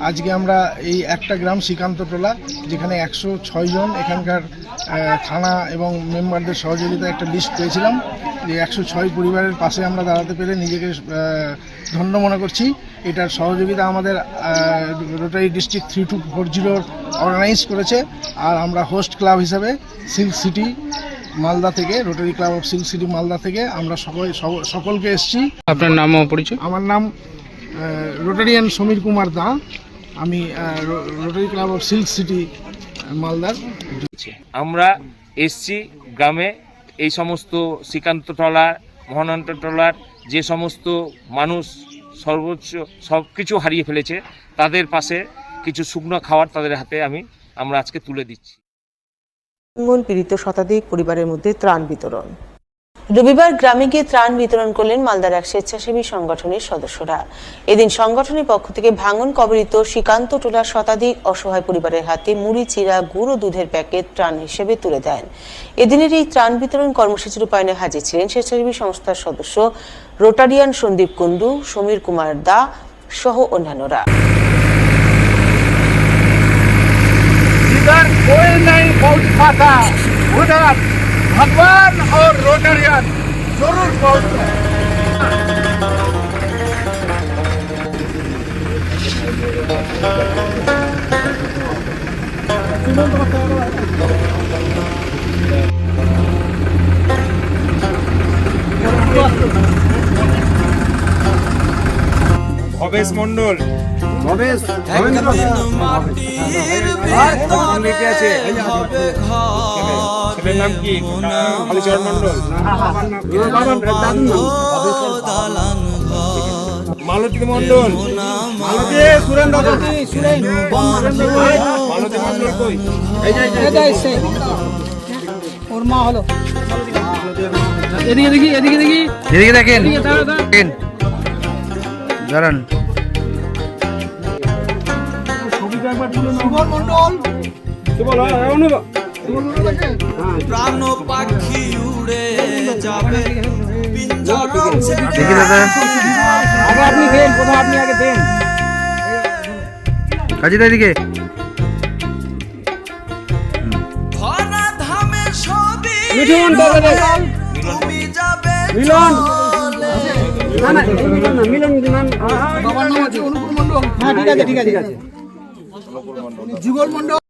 আজকে আমরা এই একটা গ্রাম শ্রীকান্তটোলা, যেখানে 106 জন এখানকার থানা এবং মেম্বারদের সহযোগিতায় একটা লিস্ট পেয়েছিলাম, যে 106 পরিবারের পাশে আমরা দাঁড়াতে পেরে নিজেকে ধন্য মনে করছি। এটার সহযোগিতা আমাদের রোটারি ডিস্ট্রিক্ট 3240 অর্গানাইজ করেছে। আর আমরা হোস্ট ক্লাব হিসাবে সিল্ক সিটি মালদা থেকে, rotary club of silk city Malda থেকে আমরা সকলকে এসেছি। আপনার নাম ও পরিচয়? আমার নাম রোটারিয়ান সমীর কুমার দা। আমি rotary club of silk city মালদার। আমরা এসছি গ্রামে, এই সমস্ত শ্রীকান্তটোলার, মহানন্দটোলার যে সমস্ত মানুষ সর্বোচ্চ সব কিছু হারিয়ে ফেলেছে, তাদের পাশে কিছু শুকনো খাবার তাদের হাতে আমরা আজকে তুলে দিচ্ছি। পীড়িত শতাধিক পরিবারের মধ্যে ত্রাণ বিতরণ। রবিবার গ্রামে গিয়ে ত্রাণ বিতরণ করলেন মালদার এক স্বেচ্ছাসেবী সংগঠনের সদস্যরা। এদিন সংগঠনের পক্ষ থেকে ভাঙন কবলিত শ্রীকান্তটোলার শতাধিক অসহায় পরিবারের হাতে মুড়ি, চিড়া, গুড় ও দুধের প্যাকেট ত্রাণ হিসেবে তুলে দেন। এদিনের এই ত্রাণ বিতরণ কর্মসূচির রূপায়ণে হাজির ছিলেন স্বেচ্ছাসেবী সংস্থার সদস্য রোটারিয়ান সন্দীপ কুণ্ডু, সমীর কুমার দা সহ অন্যান্যরা। कोई नहीं पहुंच पाता, उधर भगवान और रोटरियन जरूर पहुंचते हैं। ভবেশ মন্ডল, ভবেশ ছেলের নাম কি? কালীচরণ মন্ডল, মালতী মন্ডল, মালতী মন্ডল কই? ওর মা হলো। এদিকে দেখি, এদিকে দেখি, এদিকে দেখেন, দাঁড়ান। প্রাণ পাখি উড়ে যাবে, আপনি দেন, কোথাও আপনি আগে দেন। কাজীদা এদিকে। ধরা ধামে ছবি মিঠুন তুমি যাবে মিলন, না না মিলন না, মিলন নাম বাবার নাম আছে অনুকূল মণ্ডল। হ্যাঁ ঠিক আছে, ঠিক আছে, ঠিক আছে। যুগল মণ্ডল।